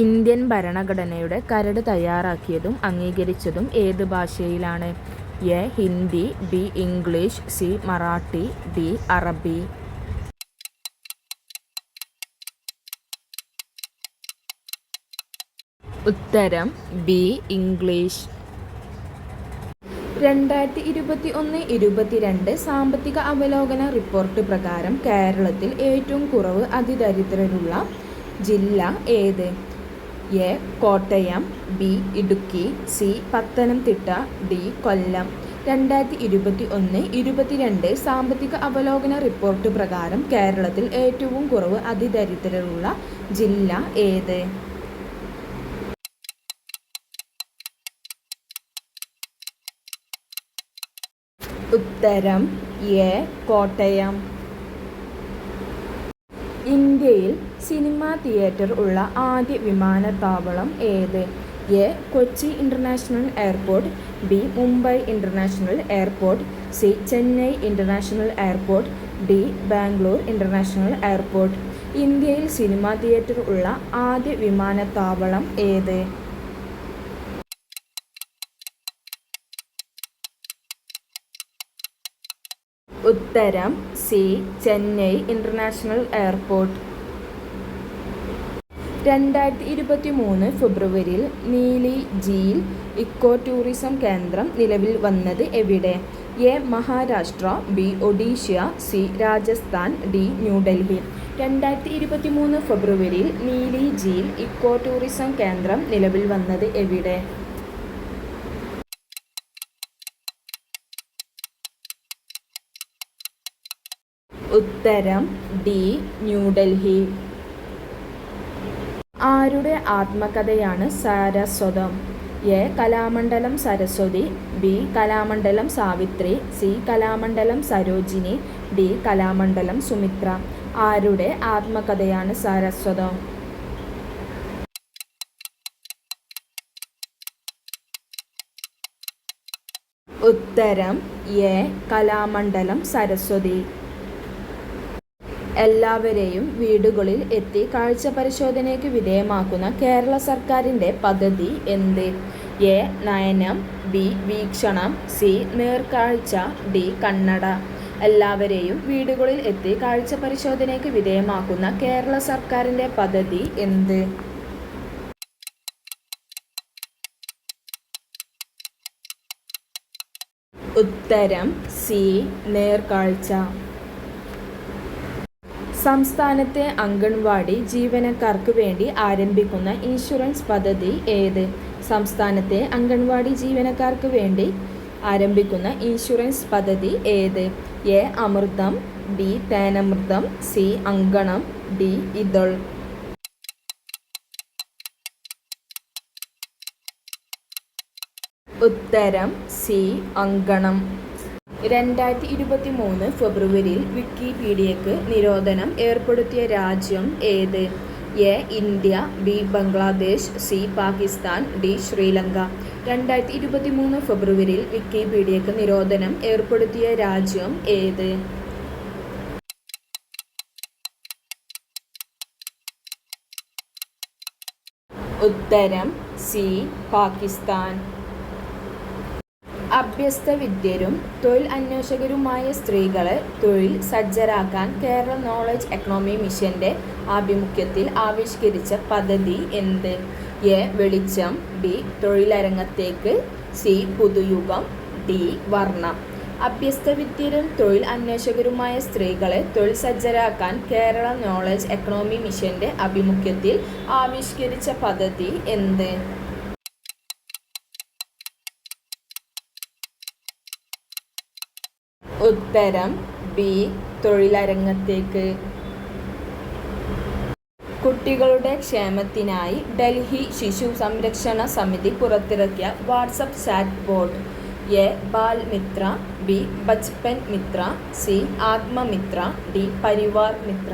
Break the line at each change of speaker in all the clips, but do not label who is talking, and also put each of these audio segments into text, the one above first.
Indian ഭരണഘടനയുടെ കരട് തയ്യാറാക്കിയതും അംഗീകരിച്ചതും ഏത് ഭാഷയിലാണ്? A. Hindi, B. English, C. Marathi, D. അറബി. ഉത്തരം ബി. ഇംഗ്ലീഷ്. 2021-22 സാമ്പത്തിക അവലോകന റിപ്പോർട്ട് പ്രകാരം കേരളത്തിൽ ഏറ്റവും കുറവ് അതിദരിദ്രരുള്ള ജില്ല ഏത്? A. Kottayam, B. Idukki, C. Pathanamthitta, D. Kollam. 2021-22 സാമ്പത്തിക അവലോകന റിപ്പോർട്ട് പ്രകാരം കേരളത്തിൽ ഏറ്റവും കുറവ് അതിദരിദ്രരുള്ള ജില്ല ഏത്? ഉത്തരം എ. കോട്ടയം. ഇന്ത്യയിൽ സിനിമാ തിയേറ്റർ ഉള്ള ആദ്യ വിമാനത്താവളം ഏത്? A. Kochi international airport, B. Mumbai international airport, C. Chennai international airport, D. Bangalore international airport. ഇന്ത്യയിൽ സിനിമാ തിയേറ്റർ ഉള്ള ആദ്യ വിമാനത്താവളം ഏത്? ഉത്തരം സി. Chennai international airport. 2023 ഫെബ്രുവരിയിൽ നീലി ഝീൽ ഇക്കോ ടൂറിസം കേന്ദ്രം നിലവിൽ വന്നത് എവിടെ? A. Maharashtra, B. Odisha, C. Rajasthan, D. New Delhi. 2023 ഫെബ്രുവരിയിൽ നീലി ഝീൽ ഇക്കോ ടൂറിസം കേന്ദ്രം നിലവിൽ വന്നത് എവിടെ? ഉത്തരം ഡി. ന്യൂഡൽഹി. ആരുടെ ആത്മകഥയാണ് Saraswatham? A. Kalamandalam Saraswathi, B. Kalamandalam Savithri, C. Kalamandalam Sarojini, D. Kalamandalam Sumithra. ആരുടെ ആത്മകഥയാണ് സാരസ്വതം? ഉത്തരം എ. കലാമണ്ഡലം സരസ്വതി. എല്ലാവരെയും വീടുകളിൽ എത്തി കാഴ്ച പരിശോധനയ്ക്ക് വിധേയമാക്കുന്ന കേരള സർക്കാരിൻ്റെ പദ്ധതി എന്ത്? എ. നയനം, ബി. വീക്ഷണം, സി. നേർക്കാഴ്ച, ഡി. കണ്ണട. എല്ലാവരെയും വീടുകളിൽ എത്തി കാഴ്ച പരിശോധനയ്ക്ക് വിധേയമാക്കുന്ന കേരള സർക്കാരിൻ്റെ പദ്ധതി എന്ത്? ഉത്തരം സി. നേർക്കാഴ്ച. സംസ്ഥാനത്തെ അംഗൻവാടി ജീവനക്കാർക്ക് വേണ്ടി ആരംഭിക്കുന്ന ഇൻഷുറൻസ് പദ്ധതി ഏത്? സംസ്ഥാനത്തെ അംഗൻവാടി ജീവനക്കാർക്ക് വേണ്ടി ആരംഭിക്കുന്ന ഇൻഷുറൻസ് പദ്ധതി ഏത്? A. Amritham, B. Thenamritham, C. Ankanam, D. Ithal. ഉത്തരം സി. അങ്കണം. 2023 ഫെബ്രുവരിയിൽ വിക്കിപീഡിയക്ക് നിരോധനം ഏർപ്പെടുത്തിയ രാജ്യം ഏത്? A. India, B. Bangladesh, C. Pakistan, D. Sri Lanka. 2023 ഫെബ്രുവരിയിൽ വിക്കിപീഡിയക്ക് നിരോധനം ഏർപ്പെടുത്തിയ രാജ്യം ഏത്? ഉത്തരം സി. പാകിസ്ഥാൻ. അഭ്യസ്തവിദ്യരും തൊഴിൽ അന്വേഷകരുമായ സ്ത്രീകളെ തൊഴിൽ സജ്ജരാക്കാൻ കേരള നോളജ് എക്കണോമി മിഷന്റെ ആഭിമുഖ്യത്തിൽ ആവിഷ്കരിച്ച പദ്ധതി എന്ത്? എ. വെളിച്ചം, ബി. തൊഴിലരങ്ങത്തേക്ക്, സി. പുതുയുഗം, ഡി. വർണ്ണം. അഭ്യസ്തവിദ്യരും തൊഴിൽ അന്വേഷകരുമായ സ്ത്രീകളെ തൊഴിൽ സജ്ജരാക്കാൻ കേരള നോളജ് എക്കണോമി മിഷന്റെ ആഭിമുഖ്യത്തിൽ ആവിഷ്കരിച്ച പദ്ധതി എന്ത്? ഉത്തരം ബി. തൊഴിലരങ്ങത്തേക്ക്. കുട്ടികളുടെ ക്ഷേമത്തിനായി ഡൽഹി ശിശു സംരക്ഷണ സമിതി പുറത്തിറക്കിയ WhatsApp chat bot. A. Bal Mitra, B. Bachpan Mitra, C. Athmamitra, D. Parivar Mitra.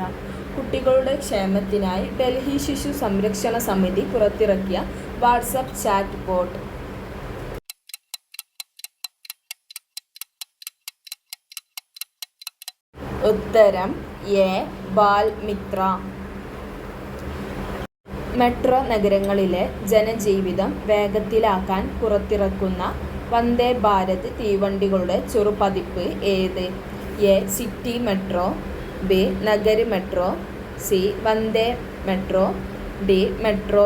കുട്ടികളുടെ ക്ഷേമത്തിനായി ഡൽഹി ശിശു സംരക്ഷണ സമിതി പുറത്തിറക്കിയ വാട്സപ്പ് ചാറ്റ് ബോട്ട്. ഉത്തരം എ. ബാൽ മിത്ര. മെട്രോ നഗരങ്ങളിലെ ജനജീവിതം വേഗത്തിലാക്കാൻ പുറത്തിറക്കുന്ന വന്ദേ ഭാരത് തീവണ്ടികളുടെ ചെറുപതിപ്പ് ഏത്? A. City metro, B. Nagari metro, C. Vande metro, D. Metro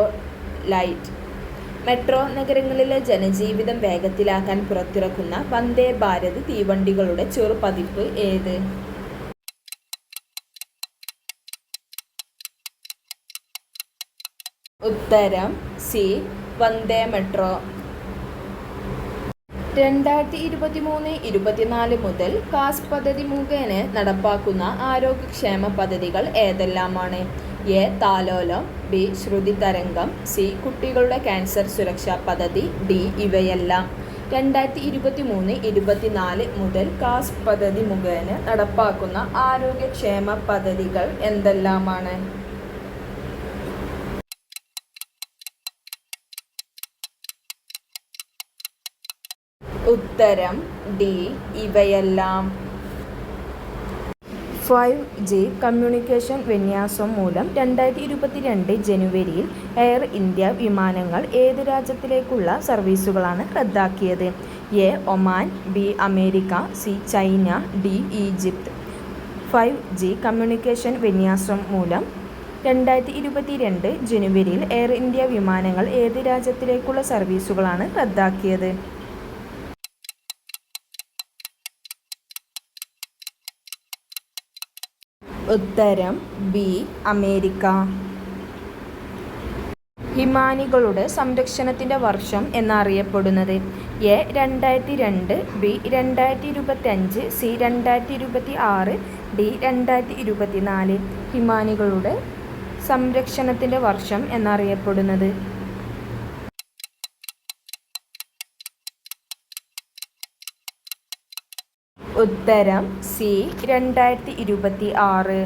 light. Metro നഗരങ്ങളിലെ ജനജീവിതം വേഗത്തിലാക്കാൻ പുറത്തിറക്കുന്ന വന്ദേ ഭാരത് തീവണ്ടികളുടെ ചെറുപതിപ്പ് ഏത്? ഉത്തരം സി. വന്ദേ മെട്രോ. 2023-24 മുതൽ കാസ് പദ്ധതി മുഖേന നടപ്പാക്കുന്ന ആരോഗ്യക്ഷേമ പദ്ധതികൾ ഏതെല്ലാമാണ്? എ. താലോലം, ബി. ശ്രുതി തരംഗം, സി. കുട്ടികളുടെ ക്യാൻസർ സുരക്ഷാ പദ്ധതി, ഡി. ഇവയെല്ലാം. 2023-24 മുതൽ കാസ് പദ്ധതി മുഖേന നടപ്പാക്കുന്ന ആരോഗ്യക്ഷേമ പദ്ധതികൾ എന്തെല്ലാമാണ്? ഉത്തരം ഡി. ഇവയെല്ലാം. 5G കമ്മ്യൂണിക്കേഷൻ വിന്യാസം മൂലം 2022 ജനുവരിയിൽ എയർ ഇന്ത്യ വിമാനങ്ങൾ ഏത് രാജ്യത്തിലേക്കുള്ള സർവീസുകളാണ് റദ്ദാക്കിയത്? A. Oman, B. America, C. China, D. Egypt. 5G communication വിന്യാസം മൂലം 2022 ജനുവരിയിൽ എയർ ഇന്ത്യ വിമാനങ്ങൾ ഏത് രാജ്യത്തിലേക്കുള്ള സർവീസുകളാണ് റദ്ദാക്കിയത്? ഉത്തരം ബി. അമേരിക്ക. ഹിമാനികളുടെ സംരക്ഷണത്തിൻ്റെ വർഷം എന്നറിയപ്പെടുന്നത്? എ. 2002, ബി. 2025, സി. 2026, ഡി. 2024. ഹിമാനികളുടെ സംരക്ഷണത്തിൻ്റെ വർഷം എന്നറിയപ്പെടുന്നത്? ഉത്തരം സി. 2026.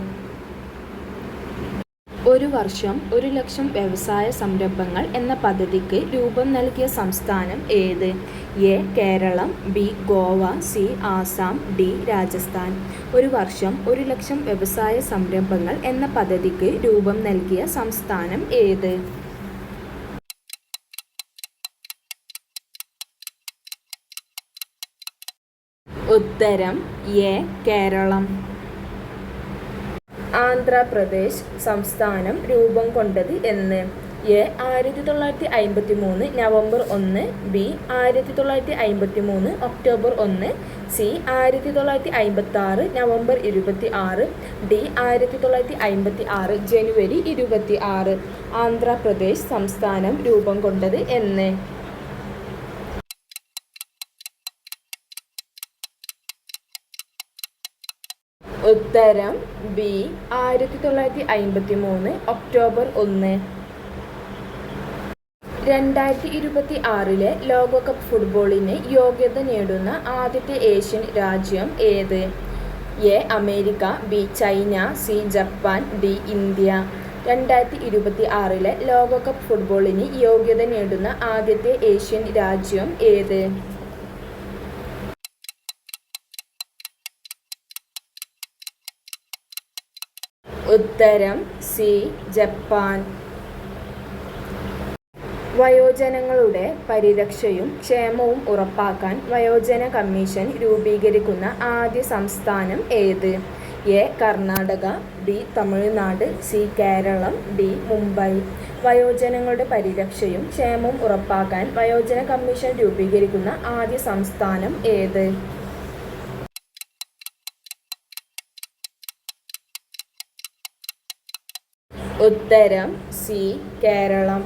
ഒരു വർഷം 1,00,000 വ്യവസായ സംരംഭങ്ങൾ എന്ന പദ്ധതിക്ക് രൂപം നൽകിയ സംസ്ഥാനം ഏത്? A. Keralam, B. Goa, C. Assam, D. Rajasthan. ഒരു വർഷം 1,00,000 വ്യവസായ സംരംഭങ്ങൾ എന്ന പദ്ധതിക്ക് രൂപം നൽകിയ സംസ്ഥാനം ഏത്? ഉത്തരം എ. കേരളം. ആന്ധ്രാപ്രദേശ് സംസ്ഥാനം രൂപം കൊണ്ടത് എന്ന്? A. 1953 November 1, B. 1953 October 1, C. 1956 November 26, D. 1956 ജനുവരി 26. ആന്ധ്രാപ്രദേശ് സംസ്ഥാനം രൂപം കൊണ്ടത് എന്ന്? ഉത്തരം ബി. 1953 ഒക്ടോബർ 1. 2026 ലോകകപ്പ് ഫുട്ബോളിന് യോഗ്യത നേടുന്ന ആദ്യത്തെ ഏഷ്യൻ രാജ്യം ഏത്? A. America, B. China, C. Japan, D. India. 2026 ലോകകപ്പ് ഫുട്ബോളിന് യോഗ്യത നേടുന്ന ആദ്യത്തെ ഏഷ്യൻ രാജ്യം ഏത്? ഉത്തരം സി. ജപ്പാൻ. വയോജനങ്ങളുടെ പരിരക്ഷയും ക്ഷേമവും ഉറപ്പാക്കാൻ വയോജന കമ്മീഷൻ രൂപീകരിക്കുന്ന ആദ്യ സംസ്ഥാനം ഏത്? A. Karnataka, B. Tamil Nadu, C. Keralam, D. Mumbai. വയോജനങ്ങളുടെ പരിരക്ഷയും ക്ഷേമവും ഉറപ്പാക്കാൻ വയോജന കമ്മീഷൻ രൂപീകരിക്കുന്ന ആദ്യ സംസ്ഥാനം ഏത്? ഉത്തരം സി. കേരളം.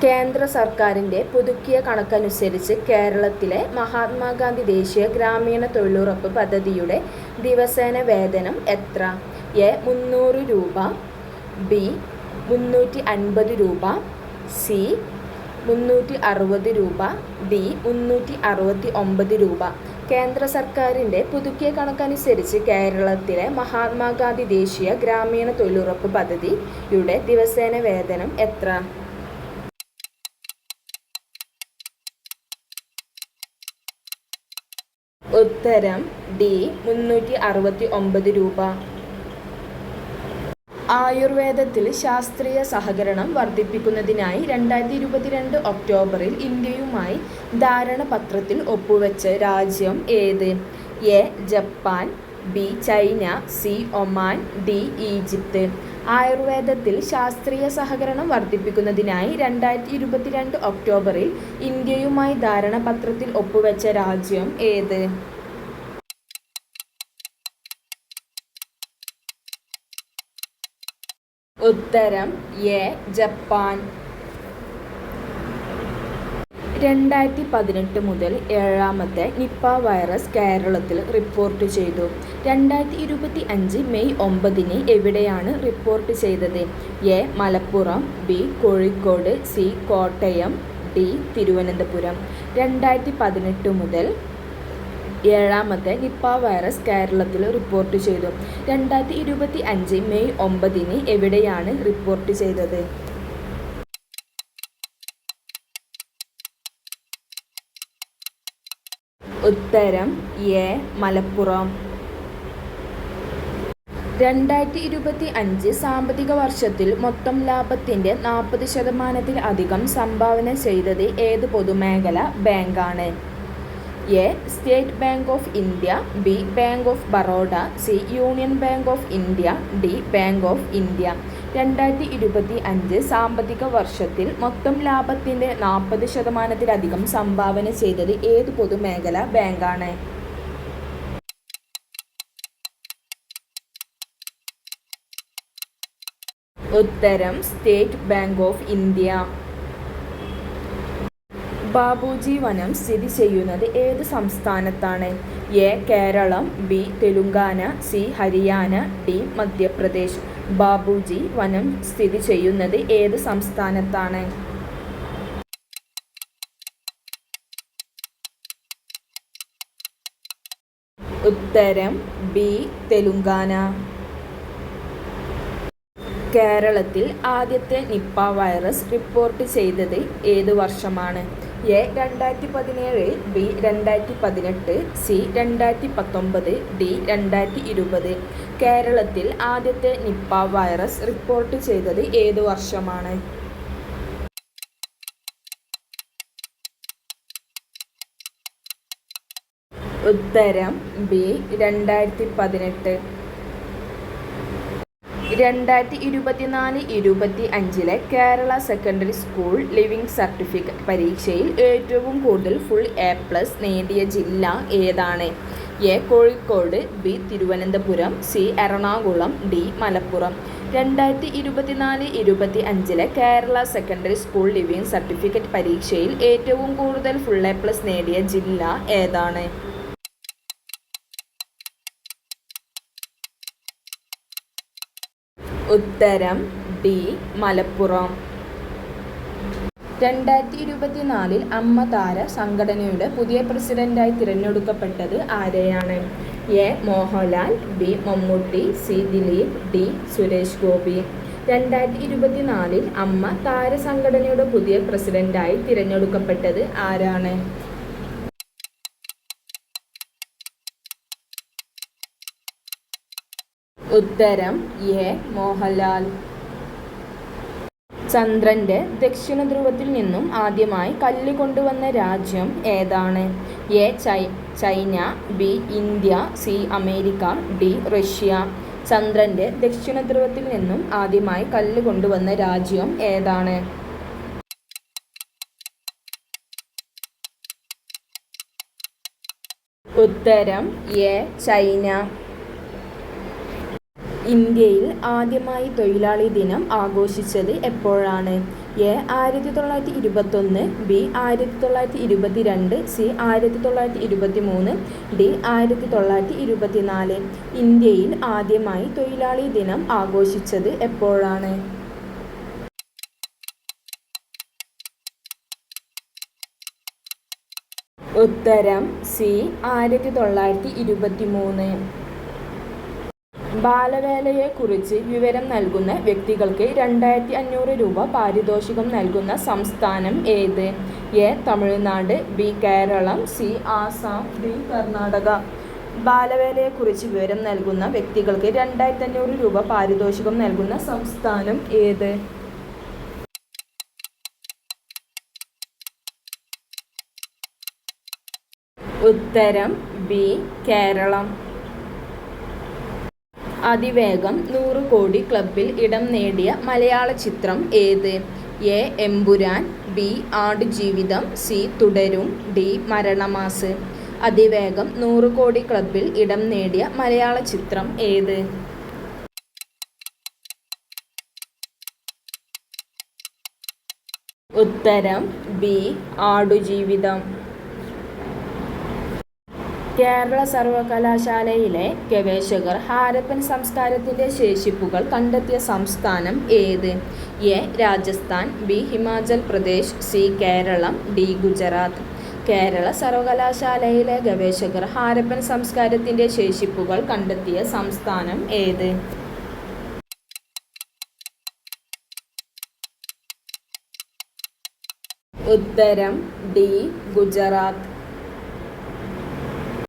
കേന്ദ്ര സർക്കാരിൻ്റെ പുതുക്കിയ കണക്കനുസരിച്ച് കേരളത്തിലെ മഹാത്മാഗാന്ധി ദേശീയ ഗ്രാമീണ തൊഴിലുറപ്പ് പദ്ധതിയുടെ ദിവസേന വേതനം എത്ര? എ. 300 രൂപ, ബി. 350 രൂപ, സി. 360 രൂപ, ഡി. 369 രൂപ. കേന്ദ്ര സർക്കാരിൻ്റെ പുതുക്കിയ കണക്കനുസരിച്ച് കേരളത്തിലെ മഹാത്മാഗാന്ധി ദേശീയ ഗ്രാമീണ തൊഴിലുറപ്പ് പദ്ധതിയുടെ ദിവസേന വേതനം എത്ര? ഉത്തരം ഡി. 369 രൂപ. ആയുർവേദത്തിൽ ശാസ്ത്രീയ സഹകരണം വർദ്ധിപ്പിക്കുന്നതിനായി 2022 ഒക്ടോബറിൽ ഇന്ത്യയുമായി ധാരണാപത്രത്തിൽ ഒപ്പുവെച്ച രാജ്യം ഏത്? A. Japan, B. China, C. Oman, D. Egypt. ആയുർവേദത്തിൽ ശാസ്ത്രീയ സഹകരണം വർദ്ധിപ്പിക്കുന്നതിനായി 2022 ഒക്ടോബറിൽ ഇന്ത്യയുമായി ധാരണാപത്രത്തിൽ ഒപ്പുവെച്ച രാജ്യം ഏത്? ഉത്തരം എ. ജപ്പാൻ. 2018 മുതൽ 7ാമത്തെ നിപ്പ വൈറസ് കേരളത്തിൽ റിപ്പോർട്ട് ചെയ്തു. 2025 മെയ് 9 എവിടെയാണ് റിപ്പോർട്ട് ചെയ്തത്? A. Malappuram, B. Kozhikode, C. Kottayam, D. Thiruvananthapuram. 2018 മുതൽ 7ാമത്തെ നിപ്പ വൈറസ് കേരളത്തിൽ റിപ്പോർട്ട് ചെയ്തു. 2025 മെയ് 9 എവിടെയാണ് റിപ്പോർട്ട് ചെയ്തത്? ഉത്തരം എ. മലപ്പുറം. 2025 സാമ്പത്തിക വർഷത്തിൽ മൊത്തം ലാഭത്തിന്റെ 40% സംഭാവന ചെയ്തത് ഏത് പൊതുമേഖലാ ബാങ്കാണ്? A. State Bank of India, B. Bank of Baroda, C. Union bank of India, D. Bank of India. 2025 സാമ്പത്തിക വർഷത്തിൽ മൊത്തം ലാഭത്തിന്റെ 40% സംഭാവന ചെയ്തത് ഏത് പൊതുമേഖലാ ബാങ്കാണ്? ഉത്തരം State Bank of India. Babuji വനം സ്ഥിതി ചെയ്യുന്നത് ഏത് സംസ്ഥാനത്താണ്? A. Keralam, B. Telangana, C. Haryana, D. Madhya Pradesh. Babuji വനം സ്ഥിതി ചെയ്യുന്നത് ഏത് സംസ്ഥാനത്താണ്? ഉത്തരം ബി. തെലുങ്കാന. കേരളത്തിൽ ആദ്യത്തെ നിപ്പ വൈറസ് റിപ്പോർട്ട് ചെയ്തത് ഏത് വർഷമാണ്? എ. 2017, ബി. 2018, സി. 2019, ഡി. 2020. കേരളത്തിൽ ആദ്യത്തെ നിപ്പ വൈറസ് റിപ്പോർട്ട് ചെയ്തത് ഏത് വർഷമാണ്? ഉത്തരം B. 2018. 2024-25 Kerala secondary school living certificate പരീക്ഷയിൽ ഏറ്റവും കൂടുതൽ ഫുൾ A+ നേടിയ ജില്ല ഏതാണ്? A. Kozhikode, B. Thiruvananthapuram, C. Ernakulam, D. Malappuram. 2024-25 Kerala secondary school living certificate പരീക്ഷയിൽ ഏറ്റവും കൂടുതൽ ഫുൾ A+ നേടിയ ജില്ല ഏതാണ്? ഉത്തരം ഡി. മലപ്പുറം. 2024 അമ്മ താര സംഘടനയുടെ പുതിയ പ്രസിഡന്റായി തിരഞ്ഞെടുക്കപ്പെട്ടത് ആരെയാണ്? A. Mohanlal, B. Mammootty, C. Dileep, D. Suresh Gopi. 2024 AMMA താര സംഘടനയുടെ പുതിയ പ്രസിഡന്റായി തിരഞ്ഞെടുക്കപ്പെട്ടത് ആരാണ്? ഉത്തരം എ. മോഹൻലാൽ. ചന്ദ്രന്റെ ദക്ഷിണ ധ്രുവത്തിൽ നിന്നും ആദ്യമായി കല്ല് കൊണ്ടുവന്ന രാജ്യം ഏതാണ്? A. China, B. India, C. America, D. Russia. ചന്ദ്രന്റെ ദക്ഷിണ ധ്രുവത്തിൽ നിന്നും ആദ്യമായി കല്ല് കൊണ്ടുവന്ന രാജ്യം ഏതാണ്? ഉത്തരം എ. ചൈന. ഇന്ത്യയിൽ ആദ്യമായി തൊഴിലാളി ദിനം ആഘോഷിച്ചത് എപ്പോഴാണ്? എ. 1921, ബി. 1922, സി. 1923, ഡി. 1924. ഇന്ത്യയിൽ ആദ്യമായി തൊഴിലാളി ദിനം ആഘോഷിച്ചത് എപ്പോഴാണ്? ഉത്തരം സി. 1923. ബാലവേലയെക്കുറിച്ച് വിവരം നൽകുന്ന വ്യക്തികൾക്ക് 2500 രൂപ പാരിതോഷികം നൽകുന്ന സംസ്ഥാനം ഏത്? A. Tamil Nadu, B. Keralam, C. Assam, D. Karnataka. ബാലവേലയെക്കുറിച്ച് വിവരം നൽകുന്ന വ്യക്തികൾക്ക് 2500 രൂപ പാരിതോഷികം നൽകുന്ന സംസ്ഥാനം ഏത്? ഉത്തരം ബി. കേരളം. അതിവേഗം 100 കോടി ക്ലബ്ബിൽ ഇടം നേടിയ മലയാള ചിത്രം ഏത്? A. Empuraan, B. Aadujeevitham, C. തുടരും, ഡി. മരണമാസ്. അതിവേഗം 100 കോടി ക്ലബ്ബിൽ ഇടം നേടിയ മലയാള ചിത്രം ഏത്? ഉത്തരം ബി. ആടുജീവിതം. കേരള സർവകലാശാലയിലെ ഗവേഷകർ ഹാരപ്പൻ സംസ്കാരത്തിൻ്റെ ശേഷിപ്പുകൾ കണ്ടെത്തിയ സംസ്ഥാനം ഏത്? A. Rajasthan, B. Himachal Pradesh, C. Keralam, D. Gujarat. Kerala സർവകലാശാലയിലെ ഗവേഷകർ ഹാരപ്പൻ സംസ്കാരത്തിൻ്റെ ശേഷിപ്പുകൾ കണ്ടെത്തിയ സംസ്ഥാനം ഏത്? ഉത്തരം ഡി. ഗുജറാത്ത്.